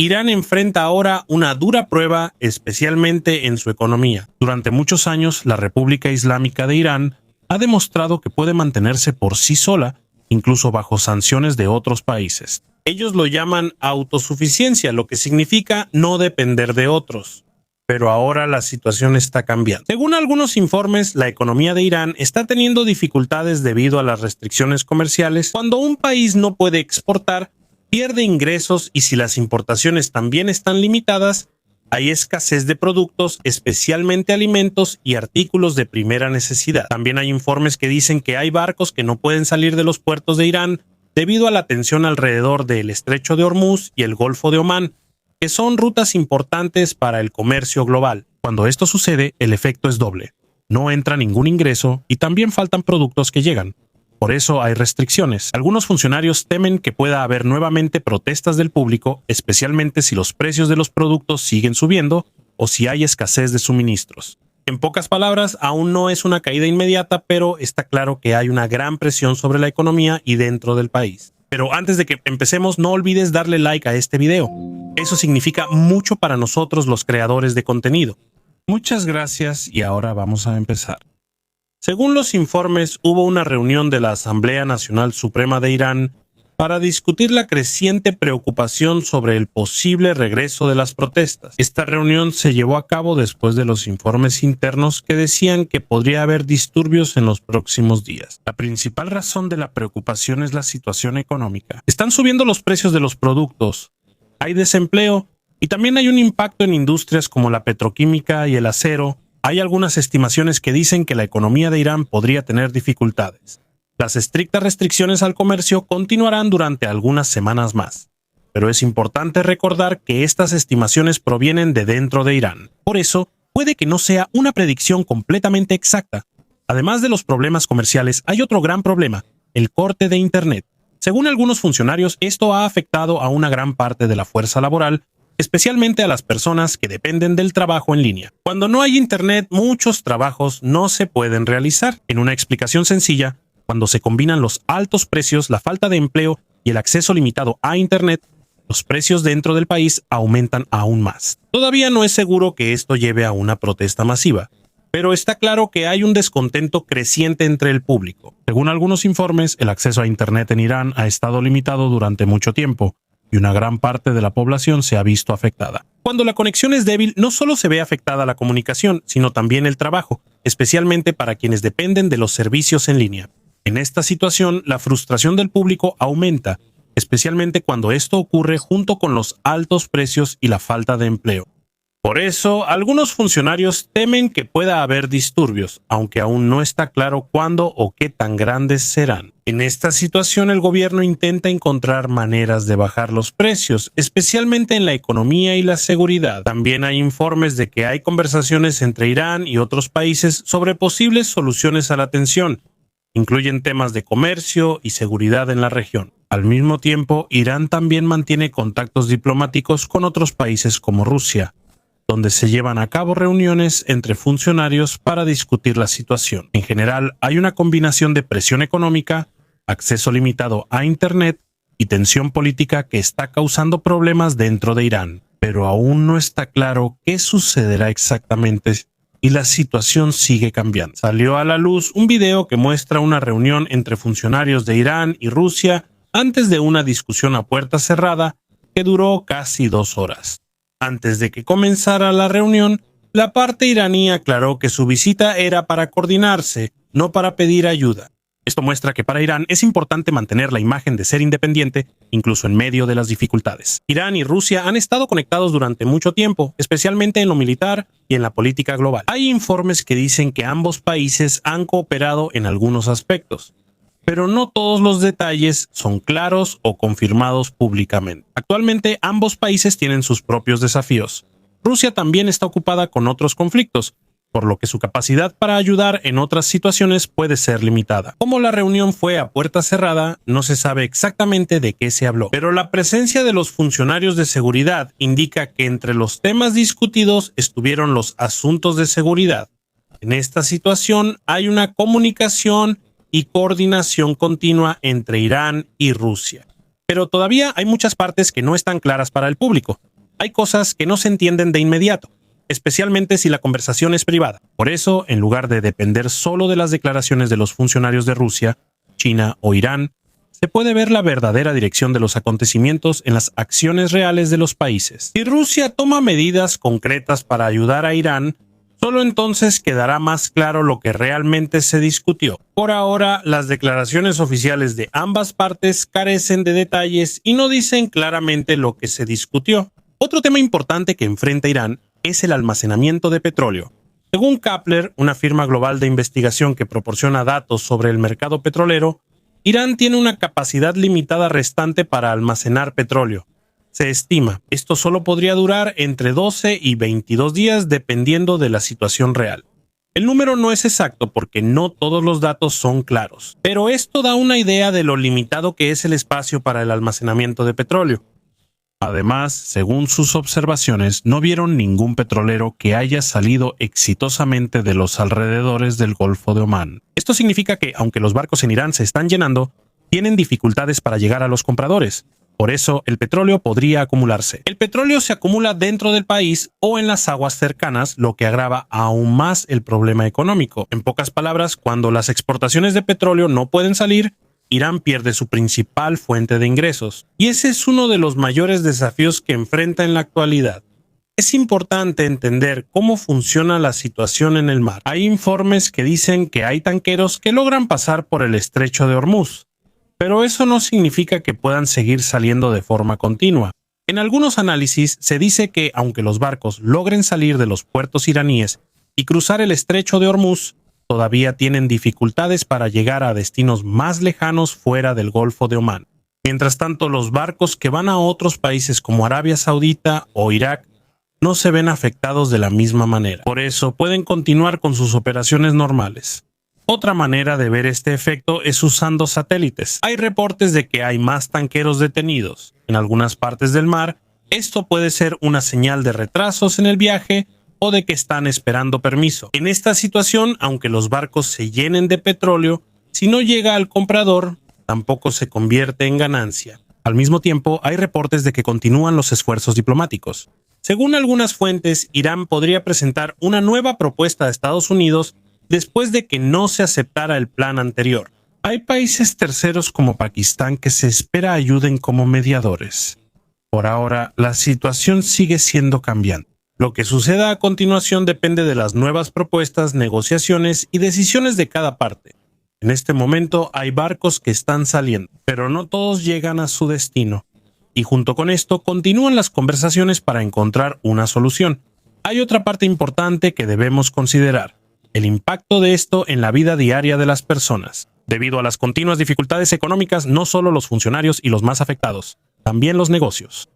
Irán enfrenta ahora una dura prueba, especialmente en su economía. Durante muchos años, la República Islámica de Irán ha demostrado que puede mantenerse por sí sola, incluso bajo sanciones de otros países. Ellos lo llaman autosuficiencia, lo que significa no depender de otros. Pero ahora la situación está cambiando. Según algunos informes, la economía de Irán está teniendo dificultades debido a las restricciones comerciales. Cuando un país no puede exportar, pierde ingresos, y si las importaciones también están limitadas, hay escasez de productos, especialmente alimentos y artículos de primera necesidad. También hay informes que dicen que hay barcos que no pueden salir de los puertos de Irán debido a la tensión alrededor del Estrecho de Hormuz y el Golfo de Omán, que son rutas importantes para el comercio global. Cuando esto sucede, el efecto es doble. No entra ningún ingreso y también faltan productos que llegan. Por eso hay restricciones. Algunos funcionarios temen que pueda haber nuevamente protestas del público, especialmente si los precios de los productos siguen subiendo o si hay escasez de suministros. En pocas palabras, aún no es una caída inmediata, pero está claro que hay una gran presión sobre la economía y dentro del país. Pero antes de que empecemos, no olvides darle like a este video. Eso significa mucho para nosotros, los creadores de contenido. Muchas gracias, y ahora vamos a empezar. Según los informes, hubo una reunión de la Asamblea Nacional Suprema de Irán para discutir la creciente preocupación sobre el posible regreso de las protestas. Esta reunión se llevó a cabo después de los informes internos que decían que podría haber disturbios en los próximos días. La principal razón de la preocupación es la situación económica. Están subiendo los precios de los productos, hay desempleo y también hay un impacto en industrias como la petroquímica y el acero. Hay algunas estimaciones que dicen que la economía de Irán podría tener dificultades. Las estrictas restricciones al comercio continuarán durante algunas semanas más, pero es importante recordar que estas estimaciones provienen de dentro de Irán. Por eso, puede que no sea una predicción completamente exacta. Además de los problemas comerciales, hay otro gran problema: el corte de Internet. Según algunos funcionarios, esto ha afectado a una gran parte de la fuerza laboral, especialmente a las personas que dependen del trabajo en línea. Cuando no hay Internet, muchos trabajos no se pueden realizar. En una explicación sencilla, cuando se combinan los altos precios, la falta de empleo y el acceso limitado a Internet, los precios dentro del país aumentan aún más. Todavía no es seguro que esto lleve a una protesta masiva, pero está claro que hay un descontento creciente entre el público. Según algunos informes, el acceso a Internet en Irán ha estado limitado durante mucho tiempo, y una gran parte de la población se ha visto afectada. Cuando la conexión es débil, no solo se ve afectada la comunicación, sino también el trabajo, especialmente para quienes dependen de los servicios en línea. En esta situación, la frustración del público aumenta, especialmente cuando esto ocurre junto con los altos precios y la falta de empleo. Por eso, algunos funcionarios temen que pueda haber disturbios, aunque aún no está claro cuándo o qué tan grandes serán. En esta situación, el gobierno intenta encontrar maneras de bajar los precios, especialmente en la economía y la seguridad. También hay informes de que hay conversaciones entre Irán y otros países sobre posibles soluciones a la tensión. Incluyen temas de comercio y seguridad en la región. Al mismo tiempo, Irán también mantiene contactos diplomáticos con otros países como Rusia, donde se llevan a cabo reuniones entre funcionarios para discutir la situación. En general, hay una combinación de presión económica, acceso limitado a Internet y tensión política que está causando problemas dentro de Irán. Pero aún no está claro qué sucederá exactamente, y la situación sigue cambiando. Salió a la luz un video que muestra una reunión entre funcionarios de Irán y Rusia antes de una discusión a puerta cerrada que duró casi 2 horas. Antes de que comenzara la reunión, la parte iraní aclaró que su visita era para coordinarse, no para pedir ayuda. Esto muestra que para Irán es importante mantener la imagen de ser independiente, incluso en medio de las dificultades. Irán y Rusia han estado conectados durante mucho tiempo, especialmente en lo militar y en la política global. Hay informes que dicen que ambos países han cooperado en algunos aspectos, pero no todos los detalles son claros o confirmados públicamente. Actualmente, ambos países tienen sus propios desafíos. Rusia también está ocupada con otros conflictos, por lo que su capacidad para ayudar en otras situaciones puede ser limitada. Como la reunión fue a puerta cerrada, no se sabe exactamente de qué se habló, pero la presencia de los funcionarios de seguridad indica que entre los temas discutidos estuvieron los asuntos de seguridad. En esta situación hay una comunicación y coordinación continua entre Irán y Rusia. Pero todavía hay muchas partes que no están claras para el público. Hay cosas que no se entienden de inmediato, especialmente si la conversación es privada. Por eso, en lugar de depender solo de las declaraciones de los funcionarios de Rusia, China o Irán, se puede ver la verdadera dirección de los acontecimientos en las acciones reales de los países. Si Rusia toma medidas concretas para ayudar a Irán, solo entonces quedará más claro lo que realmente se discutió. Por ahora, las declaraciones oficiales de ambas partes carecen de detalles y no dicen claramente lo que se discutió. Otro tema importante que enfrenta Irán es el almacenamiento de petróleo. Según Kepler, una firma global de investigación que proporciona datos sobre el mercado petrolero, Irán tiene una capacidad limitada restante para almacenar petróleo. Se estima, esto solo podría durar entre 12 y 22 días dependiendo de la situación real. El número no es exacto porque no todos los datos son claros, pero esto da una idea de lo limitado que es el espacio para el almacenamiento de petróleo. Además, según sus observaciones, no vieron ningún petrolero que haya salido exitosamente de los alrededores del Golfo de Omán. Esto significa que, aunque los barcos en Irán se están llenando, tienen dificultades para llegar a los compradores. Por eso, el petróleo podría acumularse. El petróleo se acumula dentro del país o en las aguas cercanas, lo que agrava aún más el problema económico. En pocas palabras, cuando las exportaciones de petróleo no pueden salir, Irán pierde su principal fuente de ingresos, y ese es uno de los mayores desafíos que enfrenta en la actualidad. Es importante entender cómo funciona la situación en el mar. Hay informes que dicen que hay tanqueros que logran pasar por el estrecho de Hormuz, pero eso no significa que puedan seguir saliendo de forma continua. En algunos análisis se dice que aunque los barcos logren salir de los puertos iraníes y cruzar el estrecho de Hormuz, todavía tienen dificultades para llegar a destinos más lejanos fuera del Golfo de Omán. Mientras tanto, los barcos que van a otros países como Arabia Saudita o Irak no se ven afectados de la misma manera. Por eso pueden continuar con sus operaciones normales. Otra manera de ver este efecto es usando satélites. Hay reportes de que hay más tanqueros detenidos en algunas partes del mar. Esto puede ser una señal de retrasos en el viaje o de que están esperando permiso. En esta situación, aunque los barcos se llenen de petróleo, si no llega al comprador, tampoco se convierte en ganancia. Al mismo tiempo, hay reportes de que continúan los esfuerzos diplomáticos. Según algunas fuentes, Irán podría presentar una nueva propuesta a Estados Unidos después de que no se aceptara el plan anterior. Hay países terceros como Pakistán que se espera ayuden como mediadores. Por ahora, la situación sigue siendo cambiante. Lo que suceda a continuación depende de las nuevas propuestas, negociaciones y decisiones de cada parte. En este momento hay barcos que están saliendo, pero no todos llegan a su destino. Y junto con esto continúan las conversaciones para encontrar una solución. Hay otra parte importante que debemos considerar: el impacto de esto en la vida diaria de las personas. Debido a las continuas dificultades económicas, no solo los funcionarios y los más afectados, también los negocios.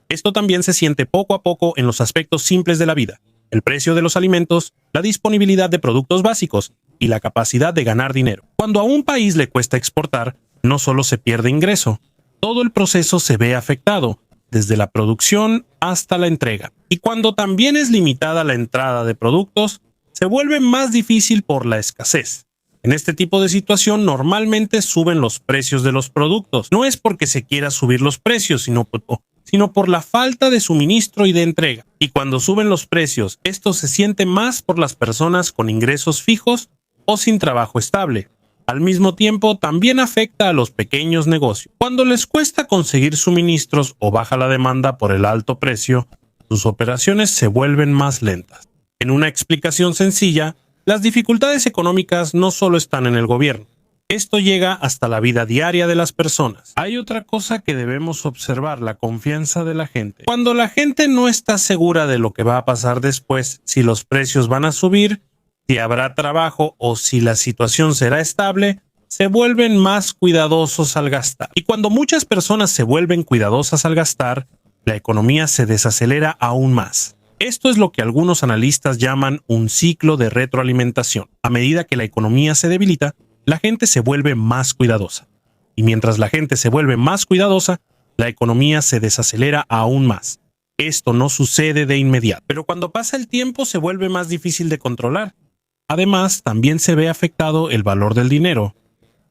Esto también se siente poco a poco en los aspectos simples de la vida: el precio de los alimentos, la disponibilidad de productos básicos y la capacidad de ganar dinero. Cuando a un país le cuesta exportar, no solo se pierde ingreso, todo el proceso se ve afectado, desde la producción hasta la entrega. Y cuando también es limitada la entrada de productos, se vuelve más difícil por la escasez. En este tipo de situación normalmente suben los precios de los productos. No es porque se quiera subir los precios, sino por la falta de suministro y de entrega. Y cuando suben los precios, esto se siente más por las personas con ingresos fijos o sin trabajo estable. Al mismo tiempo, también afecta a los pequeños negocios. Cuando les cuesta conseguir suministros o baja la demanda por el alto precio, sus operaciones se vuelven más lentas. En una explicación sencilla, las dificultades económicas no solo están en el gobierno. Esto llega hasta la vida diaria de las personas. Hay otra cosa que debemos observar: la confianza de la gente. Cuando la gente no está segura de lo que va a pasar después, si los precios van a subir, si habrá trabajo o si la situación será estable, se vuelven más cuidadosos al gastar. Y cuando muchas personas se vuelven cuidadosas al gastar, la economía se desacelera aún más. Esto es lo que algunos analistas llaman un ciclo de retroalimentación. A medida que la economía se debilita, la gente se vuelve más cuidadosa. Y mientras la gente se vuelve más cuidadosa, la economía se desacelera aún más. Esto no sucede de inmediato, pero cuando pasa el tiempo se vuelve más difícil de controlar. Además, también se ve afectado el valor del dinero.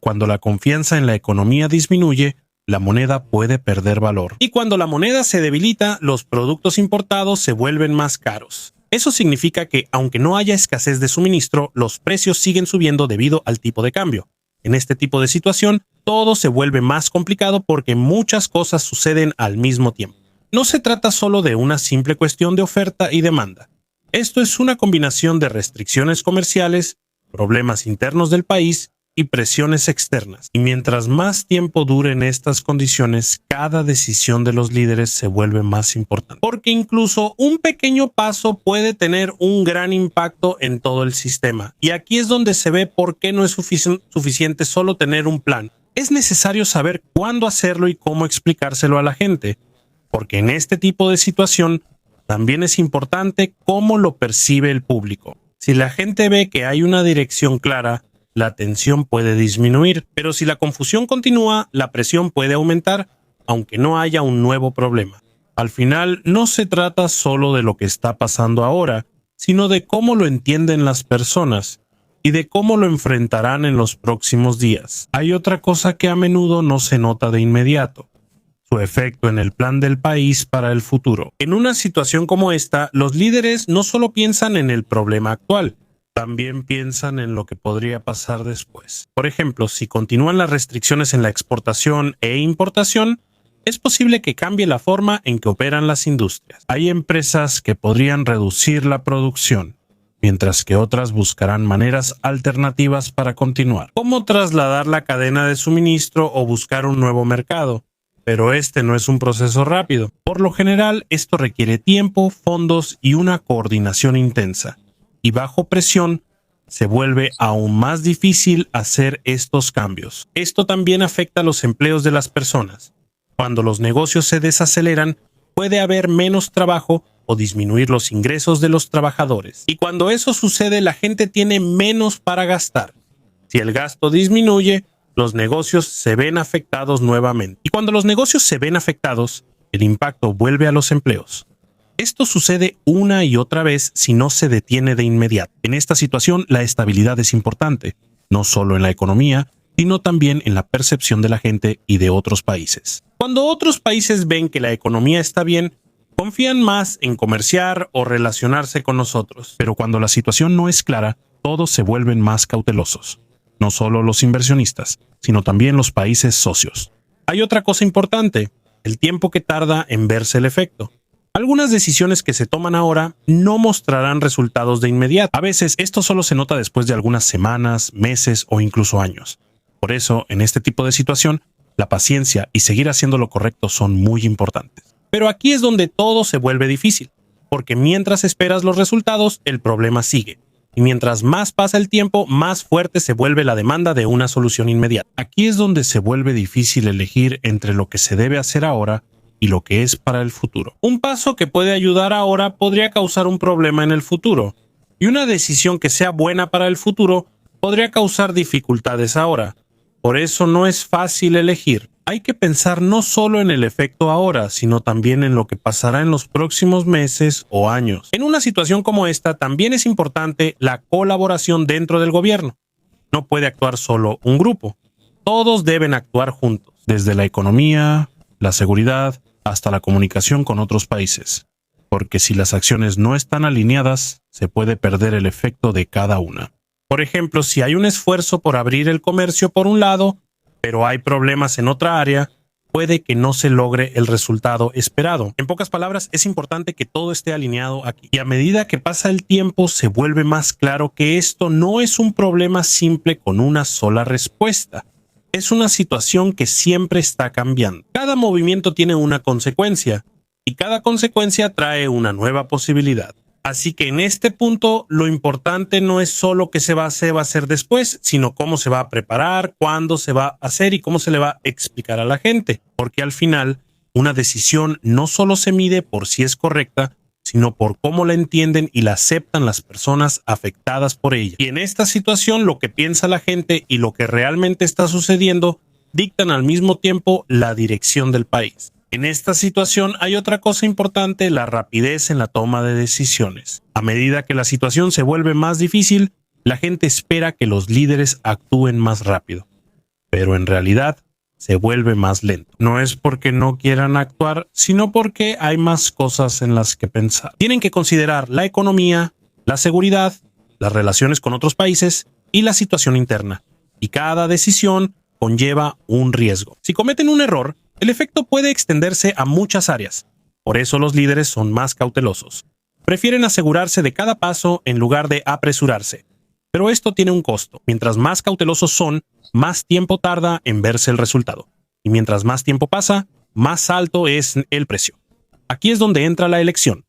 Cuando la confianza en la economía disminuye, la moneda puede perder valor. Y cuando la moneda se debilita, los productos importados se vuelven más caros. Eso significa que, aunque no haya escasez de suministro, los precios siguen subiendo debido al tipo de cambio. En este tipo de situación, todo se vuelve más complicado porque muchas cosas suceden al mismo tiempo. No se trata solo de una simple cuestión de oferta y demanda. Esto es una combinación de restricciones comerciales, problemas internos del país y presiones externas. Y mientras más tiempo duren estas condiciones, cada decisión de los líderes se vuelve más importante. Porque incluso un pequeño paso puede tener un gran impacto en todo el sistema. Y aquí es donde se ve por qué no es suficiente solo tener un plan. Es necesario saber cuándo hacerlo y cómo explicárselo a la gente. Porque en este tipo de situación también es importante cómo lo percibe el público. Si la gente ve que hay una dirección clara, la tensión puede disminuir, pero si la confusión continúa, la presión puede aumentar, aunque no haya un nuevo problema. Al final, no se trata solo de lo que está pasando ahora, sino de cómo lo entienden las personas y de cómo lo enfrentarán en los próximos días. Hay otra cosa que a menudo no se nota de inmediato: su efecto en el plan del país para el futuro. En una situación como esta, los líderes no solo piensan en el problema actual, también piensan en lo que podría pasar después. Por ejemplo, si continúan las restricciones en la exportación e importación, es posible que cambie la forma en que operan las industrias. Hay empresas que podrían reducir la producción, mientras que otras buscarán maneras alternativas para continuar, como trasladar la cadena de suministro o buscar un nuevo mercado. Pero este no es un proceso rápido. Por lo general, esto requiere tiempo, fondos y una coordinación intensa. Y bajo presión, se vuelve aún más difícil hacer estos cambios. Esto también afecta a los empleos de las personas. Cuando los negocios se desaceleran, puede haber menos trabajo o disminuir los ingresos de los trabajadores. Y cuando eso sucede, la gente tiene menos para gastar. Si el gasto disminuye, los negocios se ven afectados nuevamente. Y cuando los negocios se ven afectados, el impacto vuelve a los empleos. Esto sucede una y otra vez si no se detiene de inmediato. En esta situación, la estabilidad es importante, no solo en la economía, sino también en la percepción de la gente y de otros países. Cuando otros países ven que la economía está bien, confían más en comerciar o relacionarse con nosotros. Pero cuando la situación no es clara, todos se vuelven más cautelosos. No solo los inversionistas, sino también los países socios. Hay otra cosa importante: el tiempo que tarda en verse el efecto. Algunas decisiones que se toman ahora no mostrarán resultados de inmediato. A veces esto solo se nota después de algunas semanas, meses o incluso años. Por eso, en este tipo de situación, la paciencia y seguir haciendo lo correcto son muy importantes. Pero aquí es donde todo se vuelve difícil, porque mientras esperas los resultados, el problema sigue. Y mientras más pasa el tiempo, más fuerte se vuelve la demanda de una solución inmediata. Aquí es donde se vuelve difícil elegir entre lo que se debe hacer ahora y lo que es para el futuro. Un paso que puede ayudar ahora podría causar un problema en el futuro, y una decisión que sea buena para el futuro podría causar dificultades ahora. Por eso no es fácil elegir. Hay que pensar no solo en el efecto ahora, sino también en lo que pasará en los próximos meses o años. En una situación como esta, también es importante la colaboración dentro del gobierno. No puede actuar solo un grupo. Todos deben actuar juntos, desde la economía, la seguridad, hasta la comunicación con otros países. Porque si las acciones no están alineadas, se puede perder el efecto de cada una. Por ejemplo, si hay un esfuerzo por abrir el comercio por un lado, pero hay problemas en otra área, puede que no se logre el resultado esperado. En pocas palabras, es importante que todo esté alineado aquí. Y a medida que pasa el tiempo, se vuelve más claro que esto no es un problema simple con una sola respuesta. Es una situación que siempre está cambiando. Cada movimiento tiene una consecuencia, y cada consecuencia trae una nueva posibilidad. Así que en este punto, lo importante no es solo qué se va a hacer después, sino cómo se va a preparar, cuándo se va a hacer y cómo se le va a explicar a la gente. Porque al final, una decisión no solo se mide por si es correcta, sino por cómo la entienden y la aceptan las personas afectadas por ella. Y en esta situación, lo que piensa la gente y lo que realmente está sucediendo dictan al mismo tiempo la dirección del país. En esta situación hay otra cosa importante: la rapidez en la toma de decisiones. A medida que la situación se vuelve más difícil, la gente espera que los líderes actúen más rápido. Pero en realidad, se vuelve más lento. No es porque no quieran actuar, sino porque hay más cosas en las que pensar. Tienen que considerar la economía, la seguridad, las relaciones con otros países y la situación interna. Y cada decisión conlleva un riesgo. Si cometen un error, el efecto puede extenderse a muchas áreas. Por eso los líderes son más cautelosos. Prefieren asegurarse de cada paso en lugar de apresurarse. Pero esto tiene un costo. Mientras más cautelosos son, más tiempo tarda en verse el resultado. Y mientras más tiempo pasa, más alto es el precio. Aquí es donde entra la elección.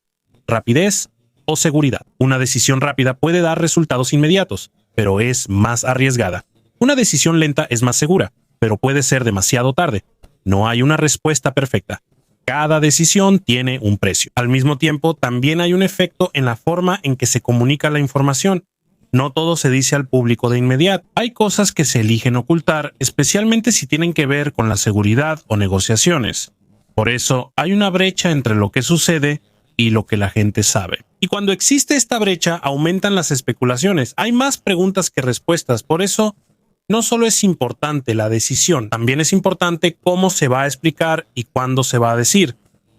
Rapidez o seguridad. Una decisión rápida puede dar resultados inmediatos, pero es más arriesgada. Una decisión lenta es más segura, pero puede ser demasiado tarde. No hay una respuesta perfecta. Cada decisión tiene un precio. Al mismo tiempo, también hay un efecto en la forma en que se comunica la información. No todo se dice al público de inmediato. Hay cosas que se eligen ocultar, especialmente si tienen que ver con la seguridad o negociaciones. Por eso, hay una brecha entre lo que sucede y lo que la gente sabe. Y cuando existe esta brecha, aumentan las especulaciones. Hay más preguntas que respuestas. Por eso, no solo es importante la decisión, también es importante cómo se va a explicar y cuándo se va a decir.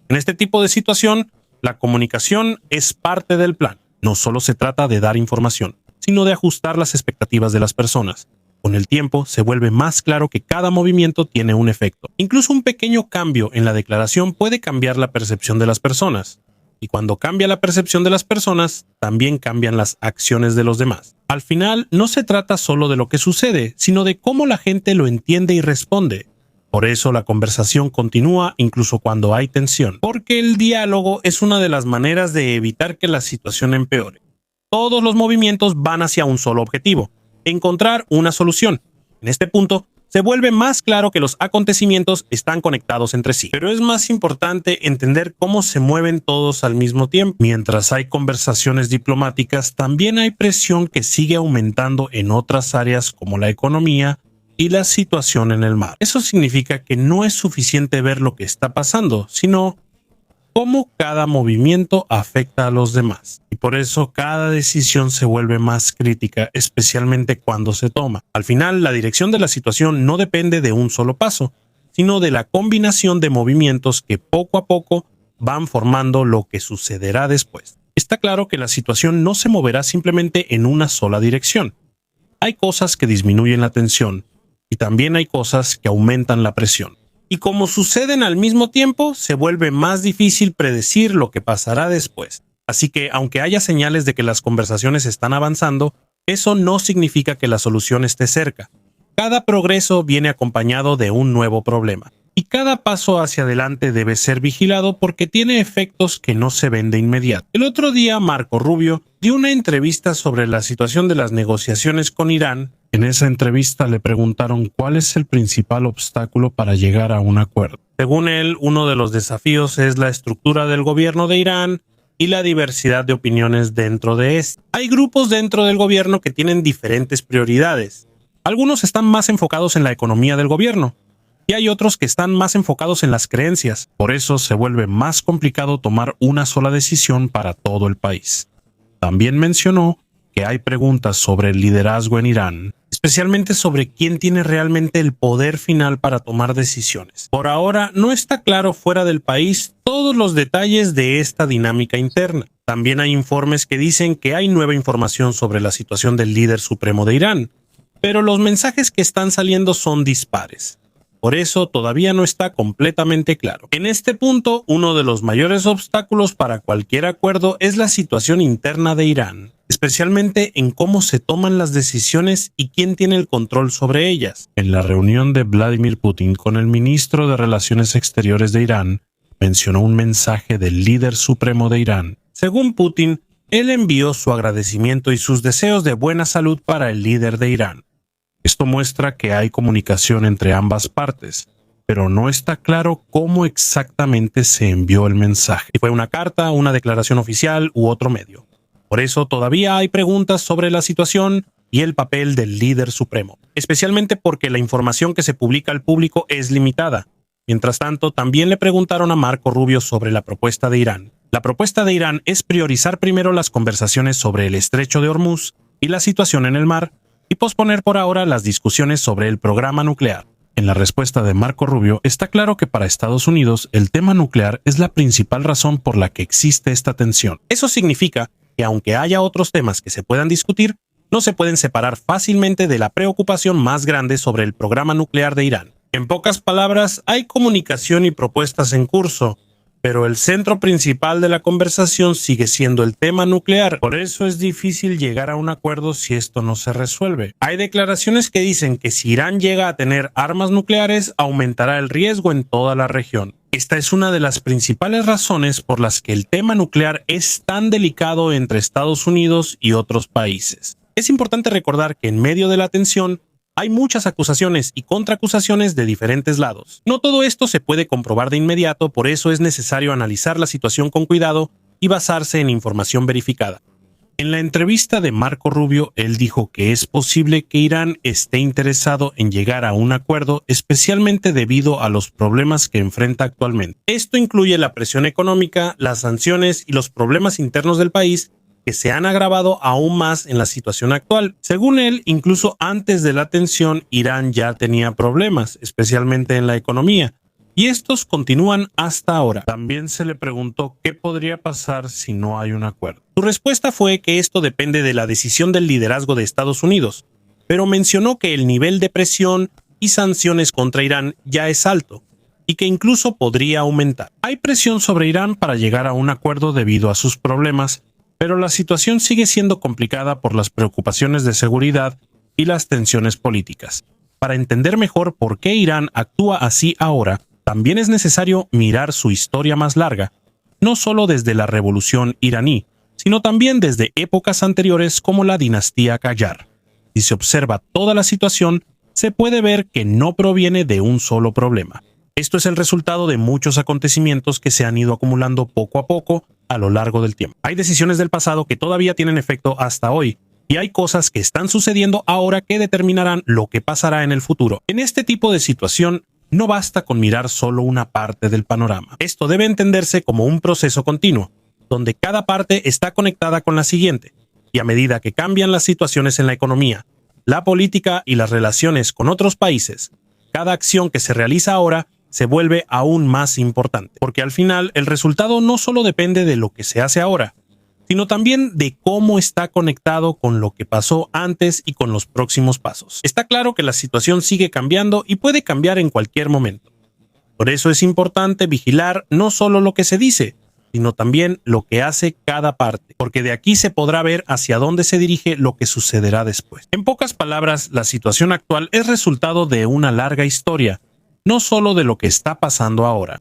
En este tipo de situación, la comunicación es parte del plan. No solo se trata de dar información, sino de ajustar las expectativas de las personas. Con el tiempo, se vuelve más claro que cada movimiento tiene un efecto. Incluso un pequeño cambio en la declaración puede cambiar la percepción de las personas. Y cuando cambia la percepción de las personas, también cambian las acciones de los demás. Al final, no se trata solo de lo que sucede, sino de cómo la gente lo entiende y responde. Por eso la conversación continúa incluso cuando hay tensión, porque el diálogo es una de las maneras de evitar que la situación empeore. Todos los movimientos van hacia un solo objetivo: encontrar una solución. En este punto, se vuelve más claro que los acontecimientos están conectados entre sí. Pero es más importante entender cómo se mueven todos al mismo tiempo. Mientras hay conversaciones diplomáticas, también hay presión que sigue aumentando en otras áreas como la economía y la situación en el mar. Eso significa que no es suficiente ver lo que está pasando, sino cómo cada movimiento afecta a los demás. Y por eso cada decisión se vuelve más crítica, especialmente cuando se toma. Al final, la dirección de la situación no depende de un solo paso, sino de la combinación de movimientos que poco a poco van formando lo que sucederá después. Está claro que la situación no se moverá simplemente en una sola dirección. Hay cosas que disminuyen la tensión y también hay cosas que aumentan la presión. Y como suceden al mismo tiempo, se vuelve más difícil predecir lo que pasará después. Así que, aunque haya señales de que las conversaciones están avanzando, eso no significa que la solución esté cerca. Cada progreso viene acompañado de un nuevo problema. Y cada paso hacia adelante debe ser vigilado porque tiene efectos que no se ven de inmediato. El otro día, Marco Rubio dio una entrevista sobre la situación de las negociaciones con Irán. En esa entrevista le preguntaron cuál es el principal obstáculo para llegar a un acuerdo. Según él, uno de los desafíos es la estructura del gobierno de Irán y la diversidad de opiniones dentro de este. Hay grupos dentro del gobierno que tienen diferentes prioridades. Algunos están más enfocados en la economía del gobierno y hay otros que están más enfocados en las creencias. Por eso se vuelve más complicado tomar una sola decisión para todo el país. También mencionó que hay preguntas sobre el liderazgo en Irán, especialmente sobre quién tiene realmente el poder final para tomar decisiones. Por ahora no está claro fuera del país todos los detalles de esta dinámica interna. También hay informes que dicen que hay nueva información sobre la situación del líder supremo de Irán, pero los mensajes que están saliendo son dispares. Por eso todavía no está completamente claro. En este punto, uno de los mayores obstáculos para cualquier acuerdo es la situación interna de Irán, especialmente en cómo se toman las decisiones y quién tiene el control sobre ellas. En la reunión de Vladimir Putin con el ministro de Relaciones Exteriores de Irán, mencionó un mensaje del líder supremo de Irán. Según Putin, él envió su agradecimiento y sus deseos de buena salud para el líder de Irán. Esto muestra que hay comunicación entre ambas partes, pero no está claro cómo exactamente se envió el mensaje. Si fue una carta, una declaración oficial u otro medio. Por eso todavía hay preguntas sobre la situación y el papel del líder supremo, especialmente porque la información que se publica al público es limitada. Mientras tanto, también le preguntaron a Marco Rubio sobre la propuesta de Irán. La propuesta de Irán es priorizar primero las conversaciones sobre el estrecho de Hormuz y la situación en el mar, y posponer por ahora las discusiones sobre el programa nuclear. En la respuesta de Marco Rubio está claro que para Estados Unidos el tema nuclear es la principal razón por la que existe esta tensión. Eso significa que aunque haya otros temas que se puedan discutir, no se pueden separar fácilmente de la preocupación más grande sobre el programa nuclear de Irán. En pocas palabras, hay comunicación y propuestas en curso, pero el centro principal de la conversación sigue siendo el tema nuclear. Por eso es difícil llegar a un acuerdo si esto no se resuelve. Hay declaraciones que dicen que si Irán llega a tener armas nucleares, aumentará el riesgo en toda la región. Esta es una de las principales razones por las que el tema nuclear es tan delicado entre Estados Unidos y otros países. Es importante recordar que en medio de la tensión, hay muchas acusaciones y contraacusaciones de diferentes lados. No todo esto se puede comprobar de inmediato, por eso es necesario analizar la situación con cuidado y basarse en información verificada. En la entrevista de Marco Rubio, él dijo que es posible que Irán esté interesado en llegar a un acuerdo, especialmente debido a los problemas que enfrenta actualmente. Esto incluye la presión económica, las sanciones y los problemas internos del país, que se han agravado aún más en la situación actual. Según él, incluso antes de la tensión, Irán ya tenía problemas, especialmente en la economía, y estos continúan hasta ahora. También se le preguntó qué podría pasar si no hay un acuerdo. Su respuesta fue que esto depende de la decisión del liderazgo de Estados Unidos, pero mencionó que el nivel de presión y sanciones contra Irán ya es alto, y que incluso podría aumentar. Hay presión sobre Irán para llegar a un acuerdo debido a sus problemas, pero la situación sigue siendo complicada por las preocupaciones de seguridad y las tensiones políticas. Para entender mejor por qué Irán actúa así ahora, también es necesario mirar su historia más larga, no solo desde la revolución iraní, sino también desde épocas anteriores como la dinastía Qajar. Si se observa toda la situación, se puede ver que no proviene de un solo problema. Esto es el resultado de muchos acontecimientos que se han ido acumulando poco a poco a lo largo del tiempo. Hay decisiones del pasado que todavía tienen efecto hasta hoy, y hay cosas que están sucediendo ahora que determinarán lo que pasará en el futuro. En este tipo de situación, no basta con mirar solo una parte del panorama. Esto debe entenderse como un proceso continuo, donde cada parte está conectada con la siguiente, y a medida que cambian las situaciones en la economía, la política y las relaciones con otros países, cada acción que se realiza ahora se vuelve aún más importante, porque al final el resultado no solo depende de lo que se hace ahora, sino también de cómo está conectado con lo que pasó antes y con los próximos pasos. Está claro que la situación sigue cambiando y puede cambiar en cualquier momento. Por eso es importante vigilar no solo lo que se dice, sino también lo que hace cada parte, porque de aquí se podrá ver hacia dónde se dirige lo que sucederá después. En pocas palabras, la situación actual es resultado de una larga historia, no solo de lo que está pasando ahora.